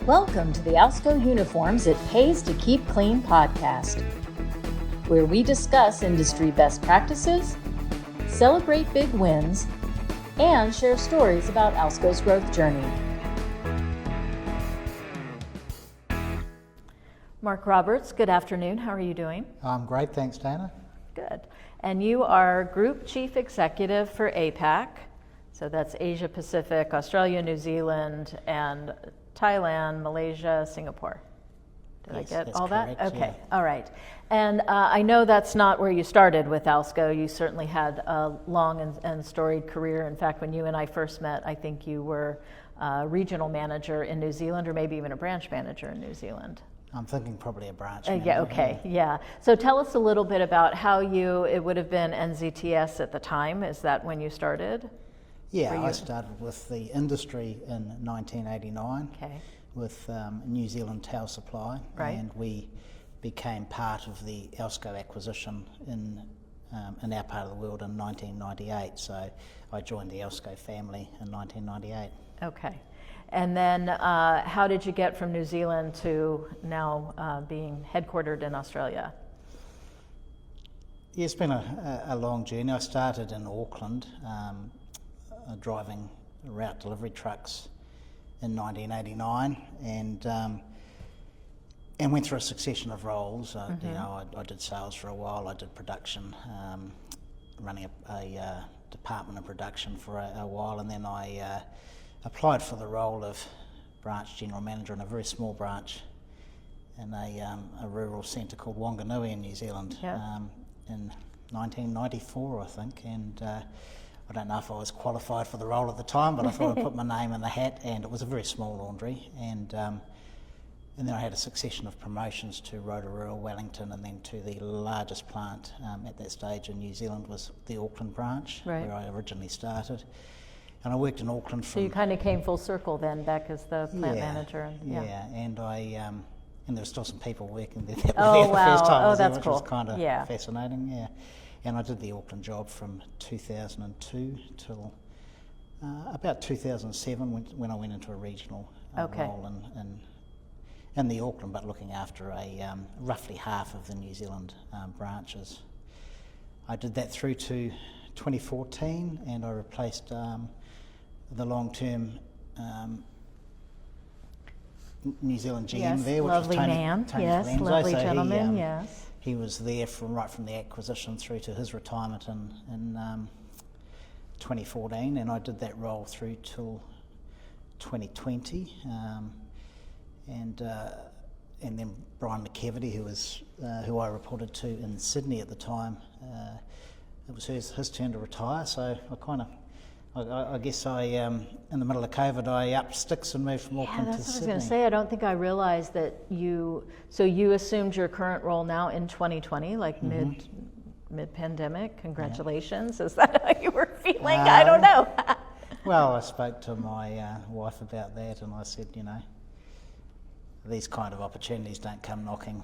Welcome to the Alsco Uniforms It Pays to Keep Clean podcast, where we discuss industry best practices, celebrate big wins, and share stories about Alsco's growth journey. Mark Roberts, good afternoon. How are you doing? I'm great, thanks, Dana. Good. And you are Group Chief Executive for APAC. So that's Asia Pacific, Australia, New Zealand, and Thailand, Malaysia, Singapore. Did I get all correct, that? Okay, yeah. all right. And I know that's not where you started with Alsco. You certainly had a long and storied career. In fact, when you and I first met, I think you were a regional manager in New Zealand, or maybe even a branch manager in New Zealand. I'm thinking probably a branch manager. Yeah, okay, yeah. So tell us a little bit about how it would have been NZTS at the time. Is that when you started? Yeah, I started with the industry in 1989 with New Zealand Tower Supply, and we became part of the Alsco acquisition in our part of the world in 1998. So I joined the Alsco family in 1998. Okay. And then how did you get from New Zealand to now being headquartered in Australia? Yeah, it's been a long journey. I started in Auckland, driving route delivery trucks in 1989, and went through a succession of roles. You know, I did sales for a while. I did production, running a department of production for a while, and then I applied for the role of branch general manager in a very small branch in a rural centre called Wanganui in New Zealand in 1994, I think, and I don't know if I was qualified for the role at the time, but I thought I'd put my name in the hat, and it was a very small laundry, and then I had a succession of promotions to Rotorua, Wellington, and then to the largest plant at that stage in New Zealand was the Auckland branch, where I originally started. And I worked in Auckland So you kind of came full circle then, back as the plant manager. And, and and there were still some people working there that Oh, were there the wow. first time I was there, That's which cool. was kind of fascinating, And I did the Auckland job from 2002 till about 2007 when I went into a regional role in the Auckland, but looking after roughly half of the New Zealand branches. I did that through to 2014, and I replaced the long-term New Zealand GM there, which lovely was Tony, man. Tony Yes, Filenzo. lovely So gentleman, he was there right from the acquisition through to his retirement in 2014, and I did that role through till 2020, and then Brian McKevity, who I reported to in Sydney at the time, it was his turn to retire. So I guess in the middle of COVID, I upped sticks and moved from Auckland to Sydney. That's what I was going to say. I don't think I realized that you assumed your current role now in 2020, like mid-pandemic. Congratulations. Is that how you were feeling? I don't know. Well, I spoke to my wife about that, and I said, you know, these kind of opportunities don't come knocking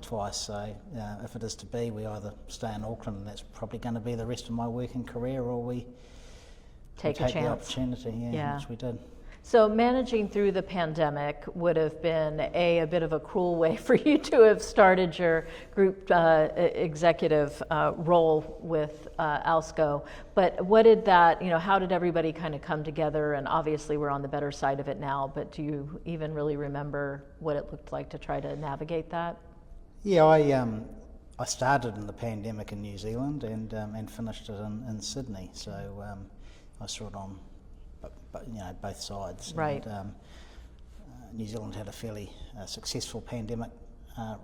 twice. So if it is to be, we either stay in Auckland, and that's probably going to be the rest of my working career, or we take the opportunity, which we did. So managing through the pandemic would have been a bit of a cruel way for you to have started your group executive role with Alsco. But what did that, how did everybody kind of come together? And obviously we're on the better side of it now, but do you even really remember what it looked like to try to navigate that? Yeah, I started in the pandemic in New Zealand and finished it in Sydney. So I saw it on both sides. Right. And, New Zealand had a fairly successful pandemic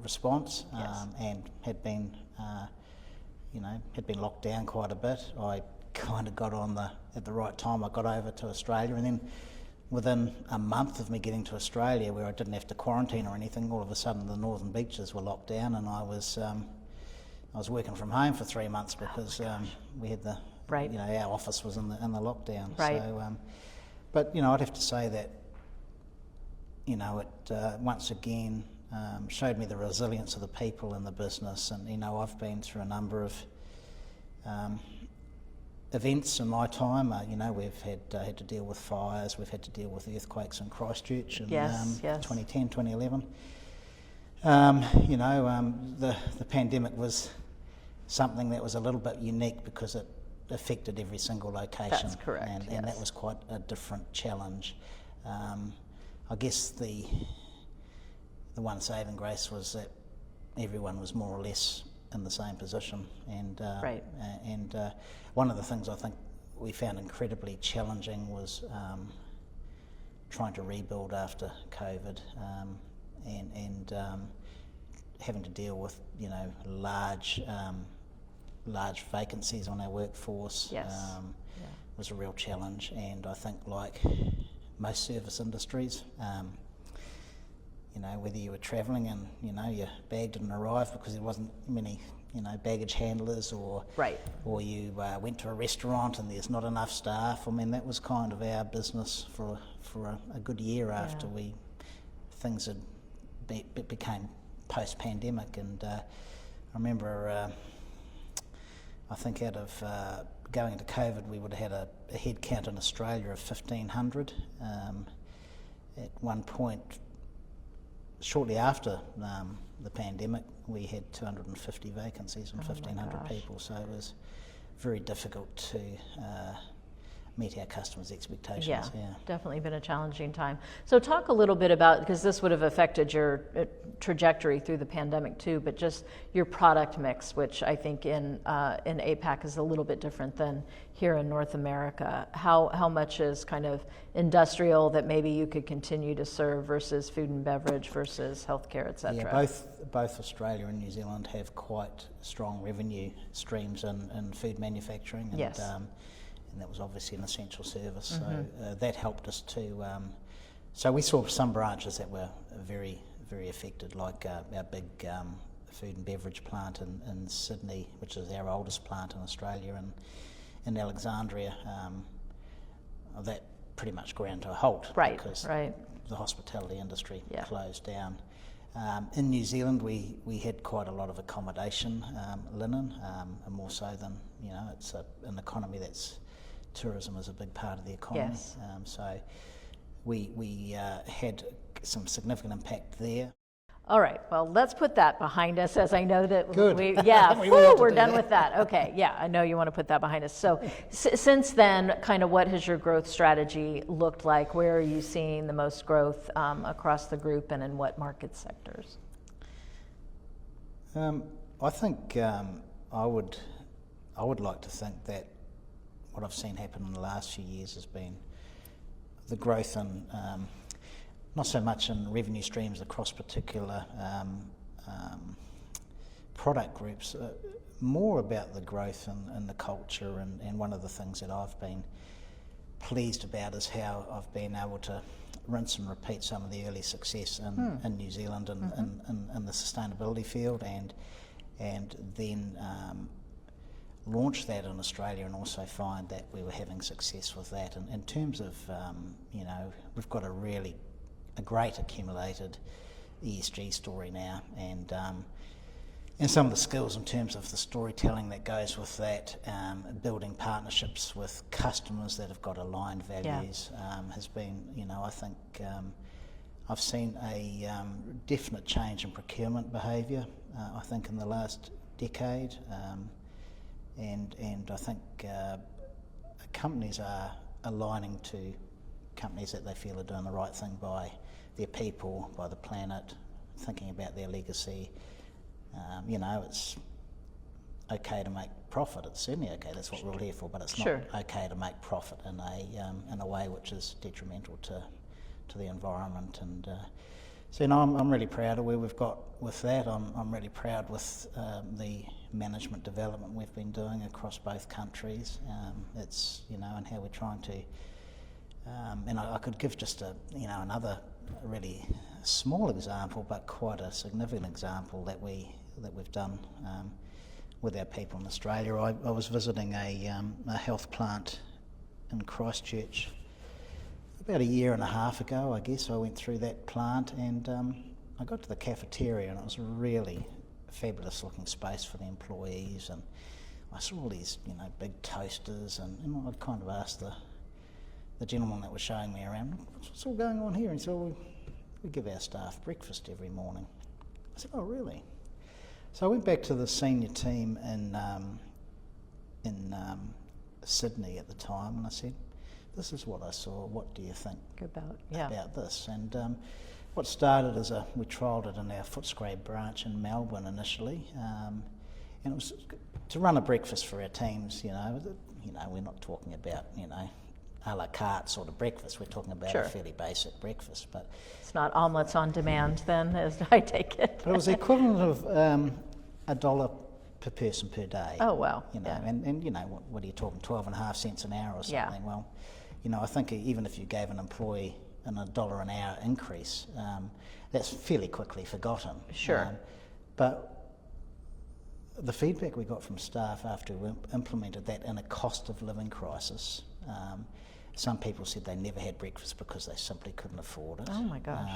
response, and had been locked down quite a bit. I kind of got at the right time. I got over to Australia, and then within a month of me getting to Australia, where I didn't have to quarantine or anything, all of a sudden the northern beaches were locked down, and I was working from home for 3 months because we had our office was in the lockdown. Right. So, but I'd have to say that it once again showed me the resilience of the people in the business, and I've been through a number of events in my time. We've had to deal with fires, we've had to deal with earthquakes in Christchurch in 2010, 2011. The pandemic was something that was a little bit unique because it affected every single location. That's correct. And that was quite a different challenge. I guess the one saving grace was that everyone was more or less in the same position, and right. And one of the things I think we found incredibly challenging was trying to rebuild after COVID, and having to deal with large vacancies on our workforce. Yes. Was a real challenge, and I think like most service industries, whether you were travelling and your bag didn't arrive because there wasn't many baggage handlers, or right. or you went to a restaurant and there's not enough staff. I mean, that was kind of our business for a good year after things had became post-pandemic. And I remember I think out of going into COVID, we would have had a head count in Australia of 1,500. At one point, shortly after the pandemic, we had 250 vacancies and 1,500 people, so it was very difficult to meet our customers' expectations. Yeah, definitely been a challenging time. So talk a little bit about, because this would have affected your trajectory through the pandemic too, but just your product mix, which I think in APAC is a little bit different than here in North America. How much is kind of industrial that maybe you could continue to serve versus food and beverage versus healthcare, et cetera? Yeah, both Australia and New Zealand have quite strong revenue streams in food manufacturing, and yes. And that was obviously an essential service, so that helped us to. So we saw some branches that were very, very affected, like our big food and beverage plant in Sydney, which is our oldest plant in Australia, and in Alexandria. That pretty much ground to a halt, right, because right. the hospitality industry closed down. In New Zealand, we had quite a lot of accommodation linen, and more so than it's an economy that's. Tourism is a big part of the economy, yes. So we had some significant impact there. All right, well, let's put that behind us, as I know that Good. we're done with that. Okay, yeah, I know you want to put that behind us. So since then, kind of what has your growth strategy looked like? Where are you seeing the most growth across the group, and in what market sectors? I think I would like to think that what I've seen happen in the last few years has been the growth in, not so much in revenue streams across particular product groups, more about the growth in the culture, and one of the things that I've been pleased about is how I've been able to rinse and repeat some of the early success in New Zealand in the sustainability field, and then launch that in Australia, and also find that we were having success with that. And in terms of, we've got a great accumulated ESG story now, and some of the skills in terms of the storytelling that goes with that, building partnerships with customers that have got aligned values, has been, I think, I've seen a definite change in procurement behaviour, I think, in the last decade. And I think companies are aligning to companies that they feel are doing the right thing by their people, by the planet, thinking about their legacy. It's okay to make profit. It's certainly okay. That's what we're all here for. But it's not okay to make profit in a way which is detrimental to the environment. And so I'm really proud of where we've got with that. I'm really proud with the management development we've been doing across both countries. It's and how we're trying to. And I could give just another really small example, but quite a significant example that we've done with our people in Australia. I was visiting a health plant in Christchurch about a year and a half ago, I guess. I went through that plant, and I got to the cafeteria, and it was a really fabulous looking space for the employees, and I saw all these, big toasters, and I'd kind of asked the gentleman that was showing me around, what's all going on here? And he said, well, we give our staff breakfast every morning. I said, oh, really? So I went back to the senior team in Sydney at the time, and I said, this is what I saw, what do you think about this? And what started as we trialled it in our Footscray branch in Melbourne initially, and it was to run a breakfast for our teams. We're not talking about a la carte sort of breakfast. We're talking about a fairly basic breakfast, but it's not omelets on demand then, as I take it. But it was the equivalent of $1 per person per day. Oh wow! And what are you talking? 12.5 cents an hour or something. Yeah. Well, I think even if you gave an employee $1 an hour increase, that's fairly quickly forgotten. Sure. But the feedback we got from staff after we implemented that in a cost of living crisis, some people said they never had breakfast because they simply couldn't afford it. Oh my gosh.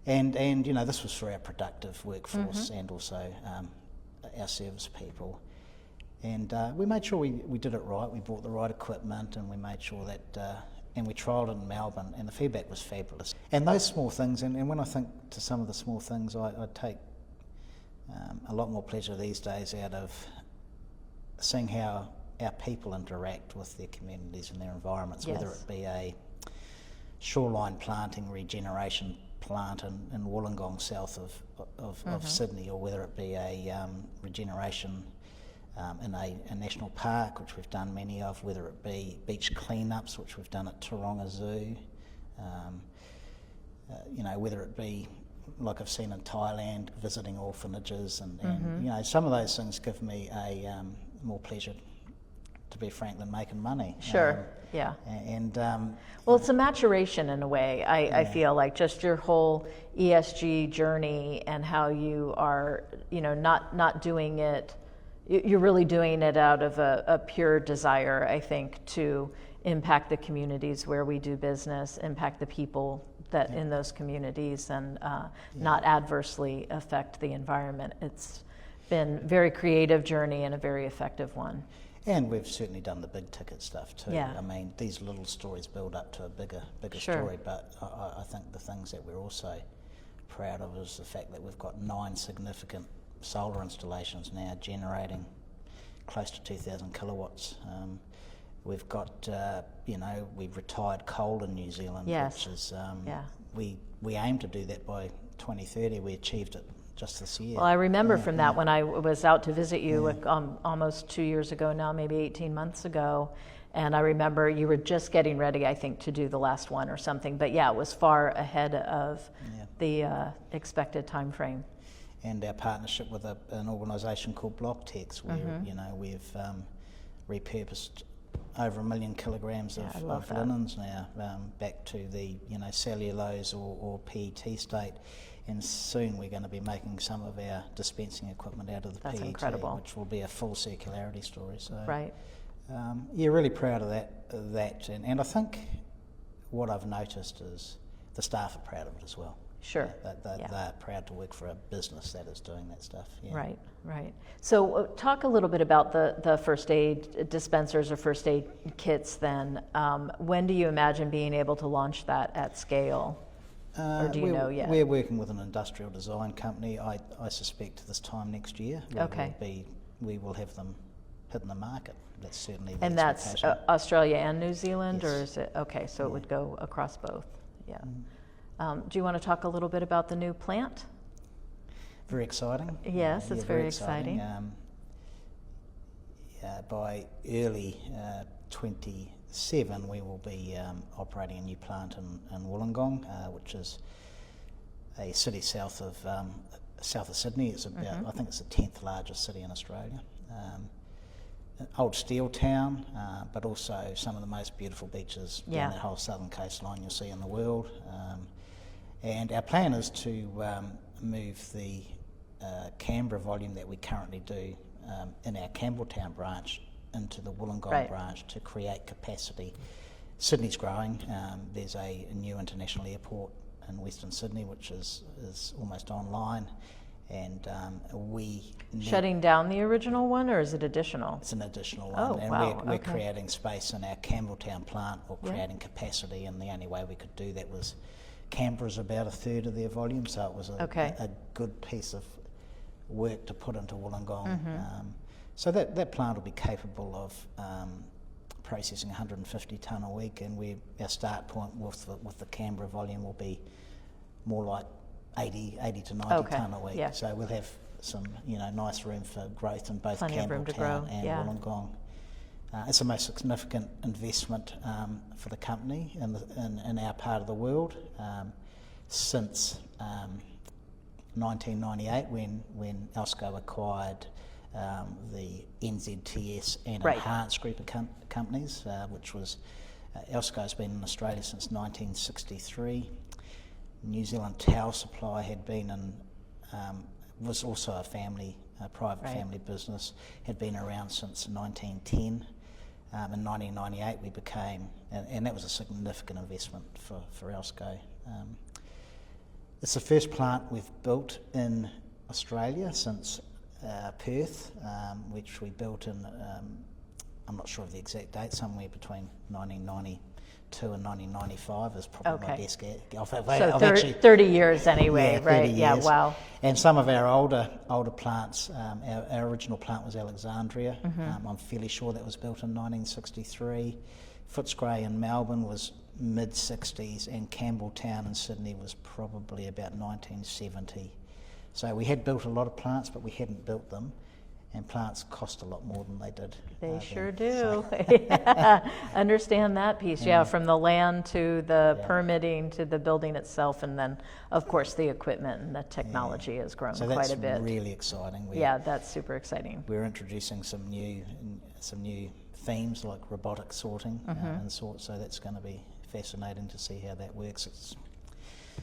And this was for our productive workforce and also our service people. And we made sure we did it right. We bought the right equipment, and we made sure that and we trialled it in Melbourne, and the feedback was fabulous. And those small things, and when I think to some of the small things, I take a lot more pleasure these days out of seeing how our people interact with their communities and their environments, whether it be a shoreline planting regeneration plant in Wollongong, south of Sydney, or whether it be a regeneration in a national park, which we've done many of, whether it be beach cleanups, which we've done at Taronga Zoo, whether it be, like I've seen in Thailand, visiting orphanages, and some of those things give me a more pleasure, to be frank, than making money. Sure. And well, it's a maturation in a way. I feel like just your whole ESG journey and how you are, not doing it. You're really doing it out of a pure desire, I think, to impact the communities where we do business, impact the people that in those communities, and not adversely affect the environment. It's been a very creative journey and a very effective one. And we've certainly done the big ticket stuff too. Yeah. I mean, these little stories build up to a bigger story, but I think the things that we're also proud of is the fact that we've got 9 significant solar installations now generating close to 2,000 kilowatts. We've got, we've retired coal in New Zealand, which is, we aim to do that by 2030. We achieved it just this year. Well, I remember from that when I was out to visit you almost 2 years ago now, maybe 18 months ago, and I remember you were just getting ready, I think, to do the last one or something, but it was far ahead of the expected time frame. And our partnership with an organisation called BlockTex, where we've repurposed over 1 million kilograms of linens now back to the cellulose or PET state, and soon we're going to be making some of our dispensing equipment out of the PET, incredible. Which will be a full circularity story. So right. Really proud of that, and I think what I've noticed is the staff are proud of it as well. Sure. They're proud to work for a business that is doing that stuff. Yeah. Right. So talk a little bit about the first aid dispensers or first aid kits then. When do you imagine being able to launch that at scale? Or do you know yet? We're working with an industrial design company. I suspect this time next year we will have them hitting the market. That's certainly the expectation. And that's Australia and New Zealand? Yes. Or is it, okay, so it would go across both, do you want to talk a little bit about the new plant? Very exciting. Yes, it's very exciting. By early 27, we will be operating a new plant in Wollongong, which is a city south of Sydney. It's about, I think it's the 10th largest city in Australia. An old steel town, but also some of the most beautiful beaches down that whole southern coastline you'll see in the world. And our plan is to move the Canberra volume that we currently do in our Campbelltown branch into the Wollongong branch to create capacity. Sydney's growing. There's a new international airport in Western Sydney, which is almost online, and we Shutting down the original one, or is it additional? It's an additional one, Oh, and wow. we're Okay. creating space in our Campbelltown plant, or creating capacity, and the only way we could do that was Canberra's about a third of their volume, so it was a good piece of work to put into Wollongong. So that plant will be capable of processing 150 tonne a week, and our start point with the Canberra volume will be more like 80 to 90 tonne a week. Yeah. So we'll have some nice room for growth in both Plenty of room to Campbelltown grow, and Wollongong. It's the most significant investment for the company in our part of the world since 1998, when Alsco acquired the NZTS and Enhanced group of companies, which was Alsco's been in Australia since 1963. New Zealand Towel Supply had been was also a private family business, had been around since 1910. In 1998 we became, and that was a significant investment for Alsco. It's the first plant we've built in Australia since Perth, which we built in, I'm not sure of the exact date, somewhere between 1992 and 1995 is probably my best guess. So 30 years anyway, right? 30 years. Yeah, wow. And some of our older plants, our original plant was Alexandria. I'm fairly sure that was built in 1963. Footscray in Melbourne was mid-60s, and Campbelltown in Sydney was probably about 1970. So we had built a lot of plants, but we hadn't built them, and plants cost a lot more than they did. They sure do. Yeah. Understand that piece, from the land to the permitting to the building itself, and then, of course, the equipment and the technology has grown quite a bit. So that's really exciting. That's super exciting. We're introducing some new themes like robotic sorting and sort, so that's going to be fascinating to see how that works.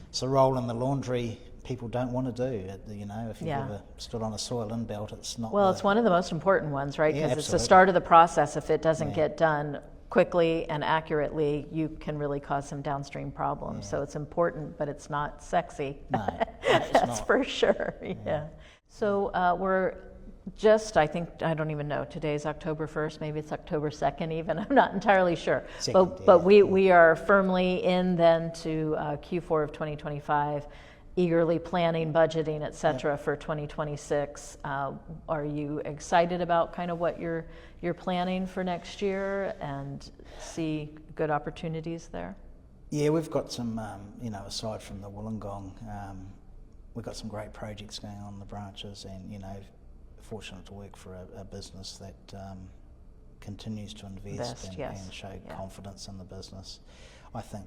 It's a role in the laundry people don't want to do. If you've ever stood on a soil in belt, it's not. Well, it's one of the most important ones, right? Because it's the absolutely. start of the process. If it doesn't get done quickly and accurately, you can really cause some downstream problems. So it's important, but it's not sexy. No, it's That's not. for sure. Yeah. So we're just, I don't even know, today's October 1st, maybe it's October 2nd even, I'm not entirely sure. But we are firmly in then to Q4 of 2025, eagerly planning, budgeting, et cetera, for 2026. Are you excited about kind of what you're planning for next year and see good opportunities there? Yeah, we've got some, aside from the Wollongong, we've got some great projects going on in the branches, and, fortunate to work for a business that continues to invest and show confidence in the business. I think,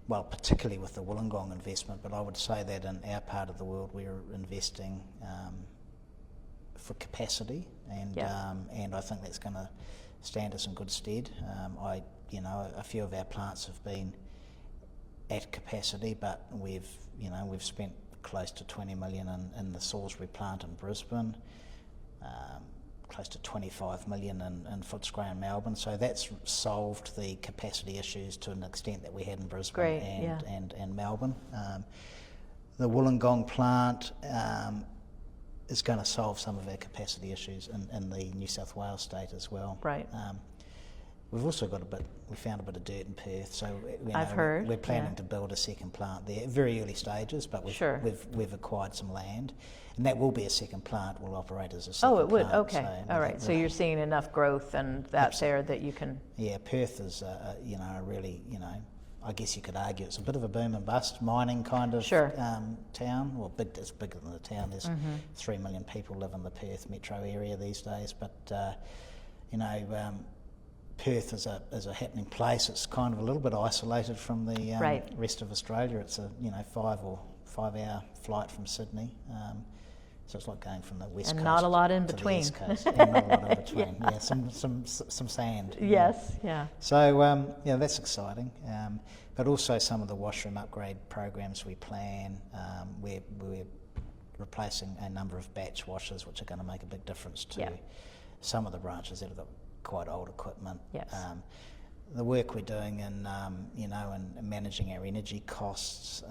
particularly with the Wollongong investment, but I would say that in our part of the world we're investing for capacity, and I think that's going to stand us in good stead. A few of our plants have been at capacity, but we've spent close to 20 million in the Salisbury plant in Brisbane, close to 25 million in Footscray in Melbourne. So that's solved the capacity issues to an extent that we had in Brisbane and Melbourne. The Wollongong plant is going to solve some of our capacity issues in the New South Wales state as well. Right. We've also we found a bit of dirt in Perth, so I've heard. We're planning to build a second plant there, very early stages, but we've acquired some land, and that will be a second plant. Will operate as a second plant. Oh, it would. Okay, all right. So you're seeing enough growth and that there that you can. Yeah, Perth is a really I guess you could argue it's a bit of a boom and bust mining kind of town. Well, it's bigger than the town. There's 3 million people live in the Perth metro area these days, but Perth is a happening place. It's kind of a little bit isolated from the rest of Australia. It's a 5 hour flight from Sydney, so it's like going from the west coast. And not a lot in to between. The east coast. And not a lot in between. Yeah, some sand. Yes, yeah. So that's exciting. But also some of the washroom upgrade programs we plan. We're replacing a number of batch washers, which are going to make a big difference to some of the branches that have got quite old equipment. Yes. The work we're doing in managing our energy costs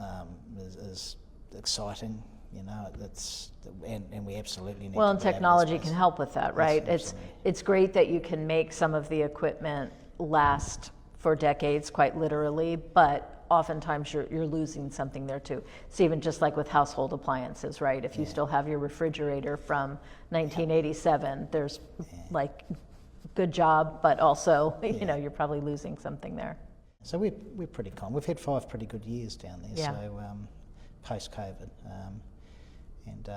is exciting. and we absolutely need Well, to and be able to technology space. can help with that, right? Yes, It's great that you can make some of the equipment last for decades, quite literally, but oftentimes you're losing something there too. It's even just like with household appliances, right? If you still have your refrigerator from 1987, there's like good job, but also you're probably losing something there. So we're pretty calm. We've had 5 pretty good years down there. Yeah. So post-COVID, and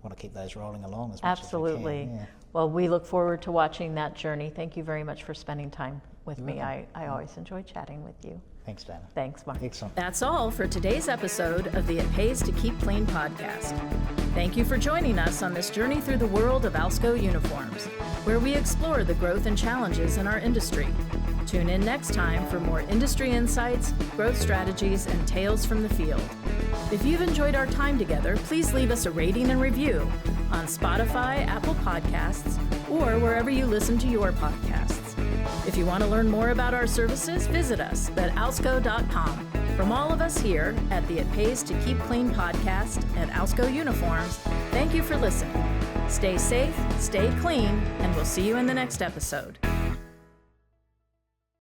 want to keep those rolling along as much Absolutely. as we can. Yeah. Well, we look forward to watching that journey. Thank you very much for spending time with me. welcome. I always enjoy chatting with you. Thanks, Dana. Thanks, Mark. Excellent. That's all for today's episode of the It Pays to Keep Clean podcast. Thank you for joining us on this journey through the world of Alsco Uniforms, where we explore the growth and challenges in our industry. Tune in next time for more industry insights, growth strategies, and tales from the field. If you've enjoyed our time together, please leave us a rating and review on Spotify, Apple Podcasts, or wherever you listen to your podcasts. If you want to learn more about our services, visit us at alsco.com. From all of us here at the It Pays to Keep Clean podcast at Alsco Uniforms, thank you for listening. Stay safe, stay clean, and we'll see you in the next episode.